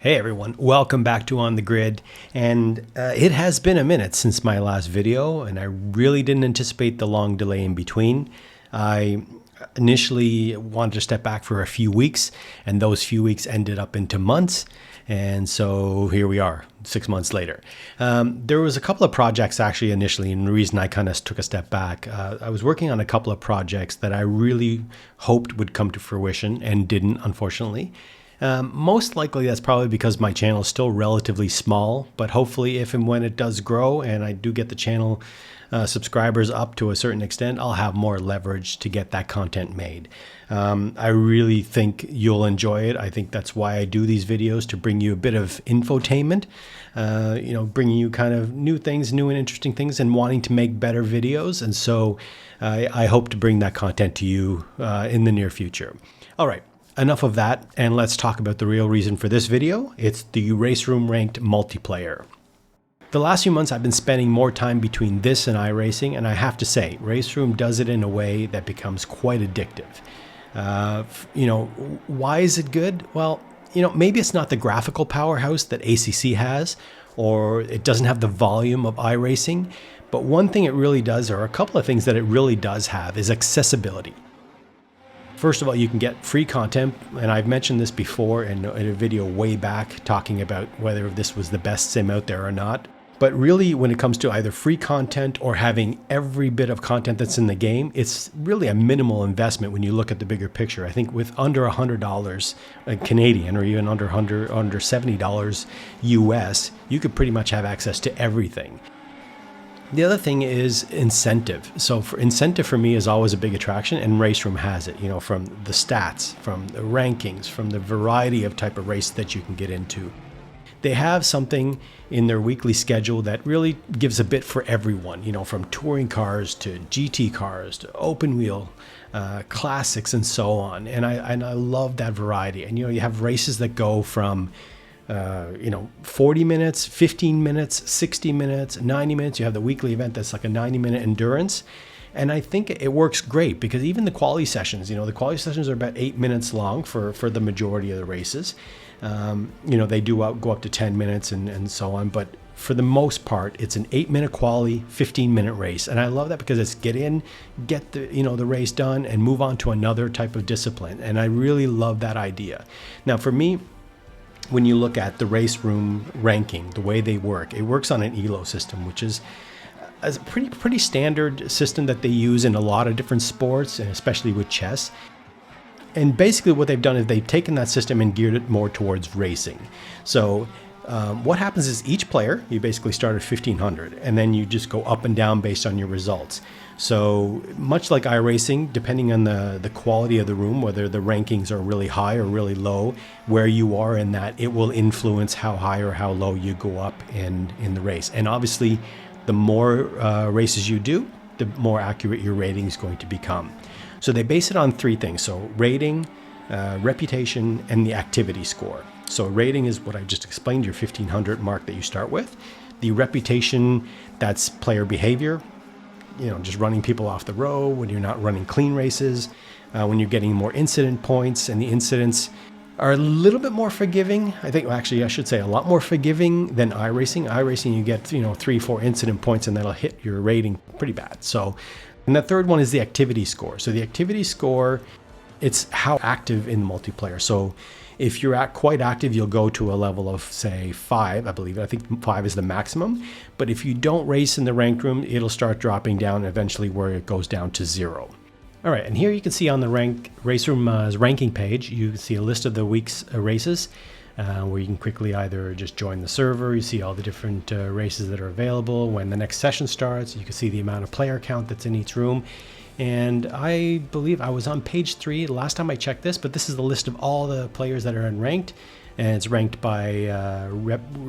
Hey everyone, welcome back to On the Grid, and it has been a minute since my last video, and I really didn't anticipate the long delay in between. I initially wanted to step back for a few weeks, and those few weeks ended up into months, and so here we are, 6 months later. There was a couple of projects actually initially, and the reason I kind of took a step back, I was working on a couple of projects that I really hoped would come to fruition and didn't, unfortunately. Most likely that's probably because my channel is still relatively small, but hopefully if and when it does grow and I do get the channel subscribers up to a certain extent, I'll have more leverage to get that content made. I really think you'll enjoy it. I think that's why I do these videos, to bring you a bit of infotainment, bringing you kind of new things, new and interesting things, and wanting to make better videos. And so I hope to bring that content to you in the near future. All right. Enough of that, and let's talk about the real reason for this video. It's the Raceroom Ranked multiplayer. The last few months I've been spending more time between this and iRacing, and I have to say, Raceroom does it in a way that becomes quite addictive. Why is it good? Well, maybe it's not the graphical powerhouse that ACC has, or it doesn't have the volume of iRacing, but one thing it really does, or a couple of things that it really does have, is accessibility. First of all, you can get free content, and I've mentioned this before in a video way back talking about whether this was the best sim out there or not. But really, when it comes to either free content or having every bit of content that's in the game, it's really a minimal investment when you look at the bigger picture. I think with under $100 Canadian, or even under $70 US, you could pretty much have access to everything. The other thing is incentive. So incentive for me is always a big attraction, and Raceroom has it, from the stats, from the rankings, from the variety of type of race that you can get into. They have something in their weekly schedule that really gives a bit for everyone, from touring cars to GT cars to open wheel, classics, and so on. And I love that variety. And, you have races that go from 40 minutes, 15 minutes, 60 minutes, 90 minutes. You have the weekly event that's like a 90-minute endurance. And I think it works great because even the quality sessions, the quality sessions are about 8 minutes long for the majority of the races. They do go up to 10 minutes and so on. But for the most part, it's an 8-minute quality, 15-minute race. And I love that because it's get the race done and move on to another type of discipline. And I really love that idea. Now, for me, when you look at the Raceroom ranking, the way they work, it works on an ELO system, which is a pretty standard system that they use in a lot of different sports, and especially with chess. And basically what they've done is they've taken that system and geared it more towards racing. So what happens is each player, you basically start at 1500, and then you just go up and down based on your results. So much like iRacing, depending on the quality of the room, whether the rankings are really high or really low, where you are in that, it will influence how high or how low you go up in the race. And obviously, the more races you do, the more accurate your rating is going to become. So they base it on three things. So rating, reputation, and the activity score. So rating is what I just explained, your 1500 mark that you start with. The reputation, that's player behavior, just running people off the road, when you're not running clean races, when you're getting more incident points, and the incidents are a little bit more forgiving. I think, actually, I should say a lot more forgiving than iRacing. iRacing, you get, 3-4 incident points, and that'll hit your rating pretty bad. So, and the third one is the activity score. So the activity score, it's how active in the multiplayer. So if you're quite active, you'll go to a level of, say, 5, I believe. I think 5 is the maximum. But if you don't race in the ranked room, it'll start dropping down eventually where it goes down to 0. All right, and here you can see on the Raceroom's ranking page, you can see a list of the week's races where you can quickly either just join the server. You see all the different races that are available. When the next session starts, you can see the amount of player count that's in each room. And I believe I was on page 3 the last time I checked this, but this is the list of all the players that are unranked, and it's ranked by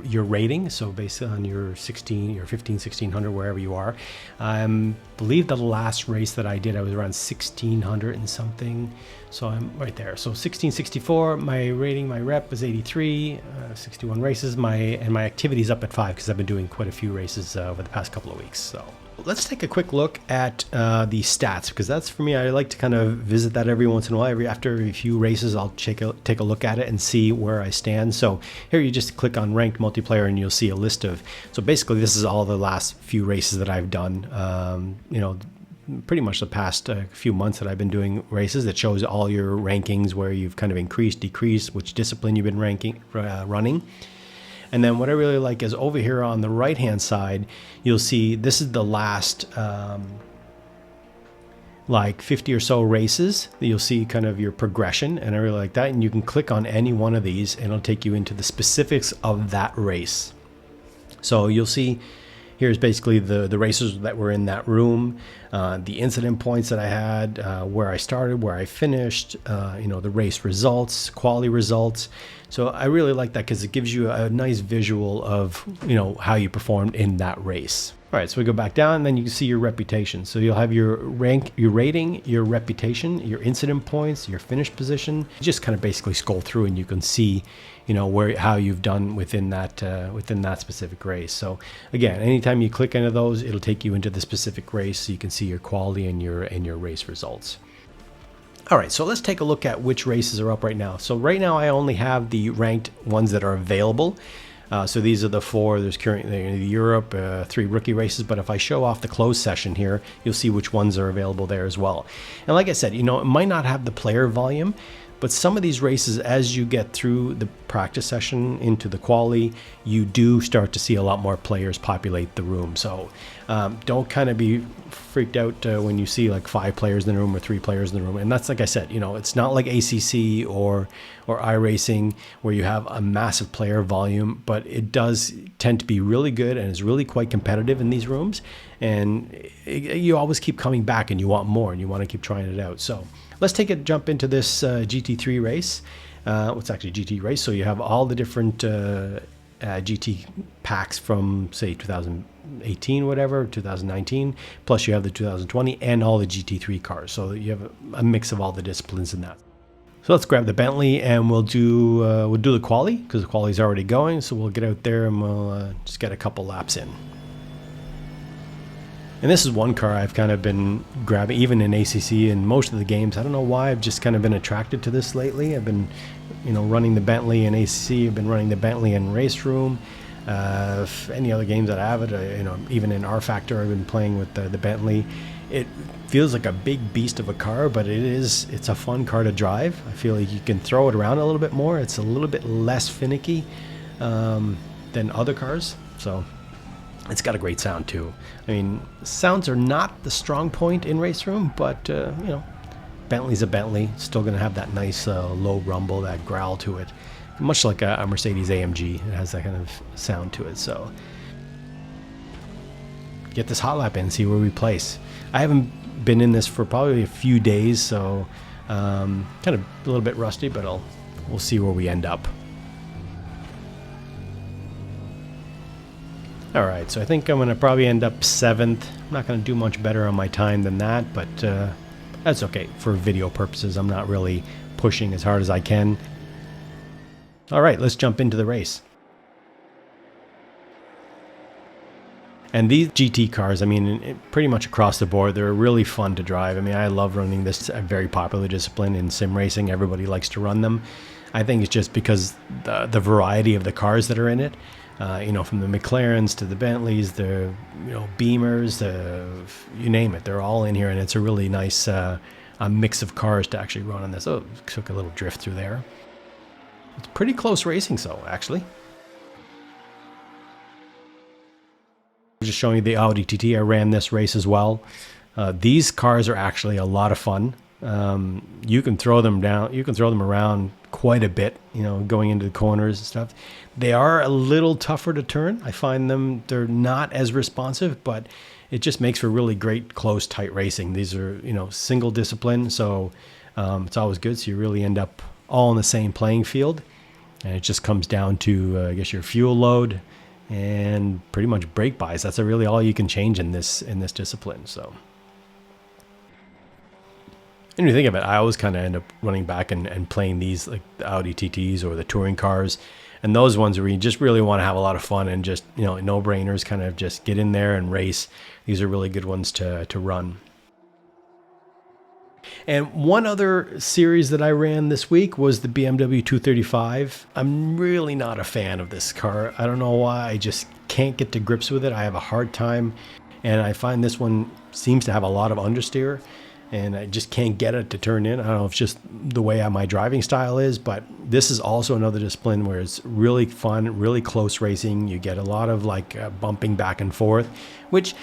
your rating, so based on your 15, 1600, wherever you are. I believe the last race that I did, I was around 1600 and something, so I'm right there. So 1664, my rating, my rep was 83, 61 races, and my activity's up at 5 because I've been doing quite a few races over the past couple of weeks. So let's take a quick look at the stats, because that's, for me, I like to kind of visit that every once in a while. After a few races, I'll take a look at it and see where I stand. So here you just click on ranked multiplayer and you'll see a list of, so basically this is all the last few races that I've done. You know, pretty much the past few months that I've been doing races. That shows all your rankings, where you've kind of increased, decreased, which discipline you've been running. And then what I really like is over here on the right hand side, you'll see this is the last like 50 or so races. You'll see kind of your progression, and I really like that. And you can click on any one of these and it'll take you into the specifics of that race. So you'll see here's basically the races that were in that room, the incident points that I had, where I started, where I finished, you know, the race results, quality results. So I really like that because it gives you a nice visual of, you know, how you performed in that race. All right, so we go back down and then you can see your reputation. So you'll have your rank, your rating, your reputation, your incident points, your finish position. You just kind of basically scroll through and you can see, you know, how you've done within that specific race. So again, anytime you click into those, it'll take you into the specific race so you can see your quality and your race results. All right, so let's take a look at which races are up right now. So right now I only have the ranked ones that are available. So these are the 4. There's currently Europe, 3 rookie races. But if I show off the closed session here, you'll see which ones are available there as well. And like I said, you know, it might not have the player volume, but some of these races, as you get through the practice session into the quali, you do start to see a lot more players populate the room. So don't kind of be freaked out when you see like 5 players in the room or 3 players in the room. And that's, like I said, you know, it's not like ACC or iRacing where you have a massive player volume, but it does tend to be really good and is really quite competitive in these rooms. And you always keep coming back and you want more and you want to keep trying it out. So let's take a jump into this GT3 race. It's actually GT race. So you have all the different GT packs from, say, 2018, whatever, 2019, plus you have the 2020 and all the GT3 cars. So you have a mix of all the disciplines in that. So let's grab the Bentley and we'll do the quali, because the quali is already going. So we'll get out there and we'll just get a couple laps in. And this is one car I've kind of been grabbing, even in ACC and most of the games. I don't know why, I've just kind of been attracted to this lately. I've been, you know, running the Bentley in ACC. I've been running the Bentley in Raceroom. Any other games that I have it, you know, even in R Factor, I've been playing with the Bentley. It feels like a big beast of a car, but it's a fun car to drive. I feel like you can throw it around a little bit more. It's a little bit less finicky than other cars. So it's got a great sound too. I mean, sounds are not the strong point in Raceroom, but you know, Bentley's a Bentley. It's still going to have that nice low rumble, that growl to it, much like a Mercedes AMG. It has that kind of sound to it. So get this hot lap in, see where we place. I haven't been in this for probably a few days, so kind of a little bit rusty, but we'll see where we end up. All right, so I think I'm going to probably end up 7th. I'm not going to do much better on my time than that, but that's okay. For video purposes, I'm not really pushing as hard as I can. All right, let's jump into the race. And these GT cars, I mean, pretty much across the board, they're really fun to drive. I mean, I love running this, a very popular discipline in sim racing. Everybody likes to run them. I think it's just because the variety of the cars that are in it. You know, from the McLarens to the Bentleys, the, you know, Beamers, you name it, they're all in here, and it's a really nice a mix of cars to actually run on this. Oh, took a little drift through there. It's pretty close racing, so actually. Just showing you the Audi TT. I ran this race as well. These cars are actually a lot of fun. You can throw them down, you can throw them around quite a bit, you know, going into the corners and stuff. They are a little tougher to turn. I find they're not as responsive, but it just makes for really great, close, tight racing. These are, you know, single discipline, so it's always good. So you really end up all in the same playing field, and it just comes down to, I guess, your fuel load and pretty much brake buys. That's really all you can change in this discipline. So. And you think of it, I always kind of end up running back and playing these, like the Audi TTs or the touring cars, and those ones where you just really want to have a lot of fun and just, you know, no-brainers, kind of just get in there and race. These are really good ones to run. And one other series that I ran this week was the BMW 235. I'm really not a fan of this car. I don't know why. I just can't get to grips with it. I have a hard time. And I find this one seems to have a lot of understeer. And I just can't get it to turn in. I don't know if it's just the way my driving style is, but this is also another discipline where it's really fun, really close racing. You get a lot of like bumping back and forth, which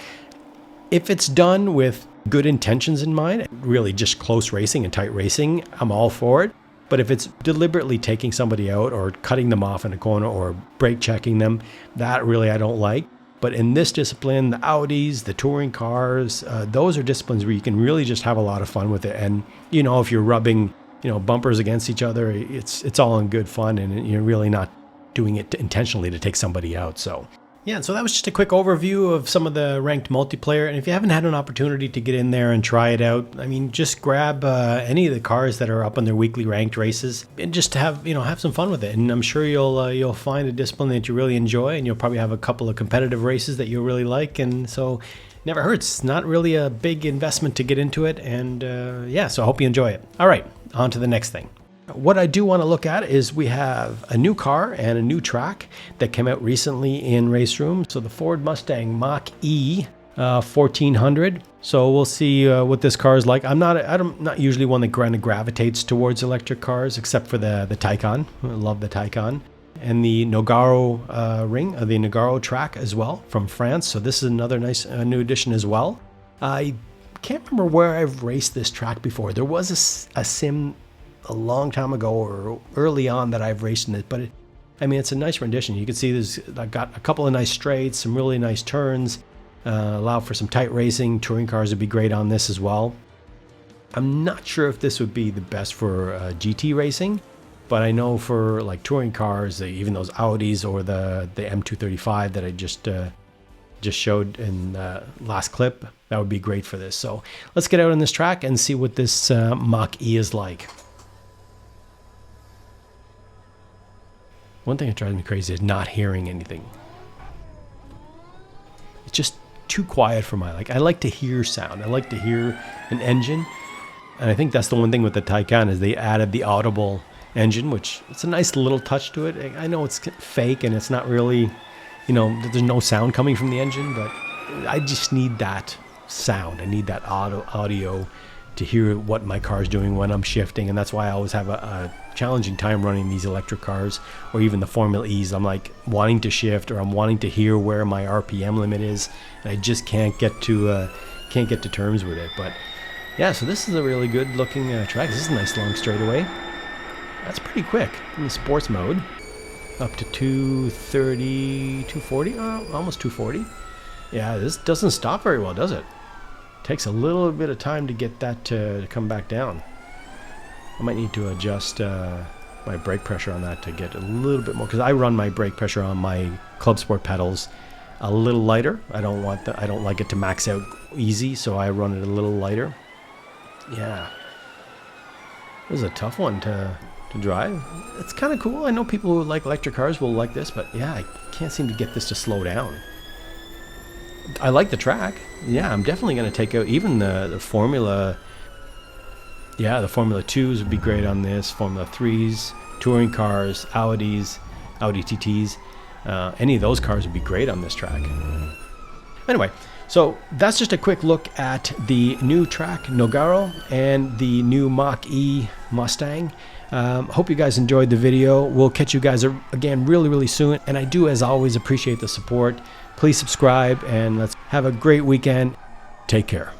if it's done with good intentions in mind, really just close racing and tight racing, I'm all for it. But if it's deliberately taking somebody out or cutting them off in a corner or brake checking them, that really I don't like. But in this discipline, the Audis, the touring cars, those are disciplines where you can really just have a lot of fun with it. And, you know, if you're rubbing, you know, bumpers against each other, it's all in good fun and you're really not doing it intentionally to take somebody out. So, yeah, so that was just a quick overview of some of the ranked multiplayer. And if you haven't had an opportunity to get in there and try it out, I mean, just grab any of the cars that are up on their weekly ranked races and just have, you know, have some fun with it. And I'm sure you'll find a discipline that you really enjoy, and you'll probably have a couple of competitive races that you'll really like. And so never hurts. It's not really a big investment to get into it. And yeah, so I hope you enjoy it. All right, on to the next thing. What I do want to look at is we have a new car and a new track that came out recently in Raceroom. So the Ford Mustang Mach E 1400. So we'll see what this car is like. I'm not usually one that kind of gravitates towards electric cars, except for the Taycan. I love the Taycan. And the Nogaro the Nogaro track as well from France. So this is another nice new addition as well. I can't remember where I've raced this track before. There was a sim a long time ago or early on that I've raced in it, but I mean, it's a nice rendition. You can see I've got a couple of nice straights, some really nice turns, allow for some tight racing. Touring cars would be great on this as well. I'm not sure if this would be the best for GT racing, but I know for like touring cars, even those Audis or the M235 that I just showed in the last clip, that would be great for this. So let's get out on this track and see what this Mach E is like. One thing that drives me crazy is not hearing anything. It's just too quiet for my like. I like to hear sound. I like to hear an engine. And I think that's the one thing with the Taycan is they added the audible engine, which it's a nice little touch to it. I know it's fake and it's not really, you know, there's no sound coming from the engine, but I just need that sound. I need that audio to hear what my car is doing when I'm shifting. And that's why I always have a challenging time running these electric cars or even the Formula E's. I'm like wanting to shift or I'm wanting to hear where my RPM limit is. And I just can't get to terms with it. But yeah, so this is a really good looking track. This is a nice long straightaway. That's pretty quick in the sports mode. Up to 230, 240, almost 240. Yeah, this doesn't stop very well, does it? Takes a little bit of time to get that to come back down. I might need to adjust my brake pressure on that to get a little bit more, because I run my brake pressure on my Clubsport pedals a little lighter. I don't like it to max out easy, so I run it a little lighter. Yeah, this is a tough one to drive. It's kind of cool. I know people who like electric cars will like this, but yeah, I can't seem to get this to slow down. I like the track. Yeah, I'm definitely going to take out even the Formula. Yeah, the Formula 2s would be great on this. Formula 3s, touring cars, Audis, Audi TTs. Any of those cars would be great on this track. Anyway, so that's just a quick look at the new track, Nogaro, and the new Mach E Mustang. Hope you guys enjoyed the video. We'll catch you guys again really soon. And I do, as always, appreciate the support. Please subscribe and let's have a great weekend. Take care.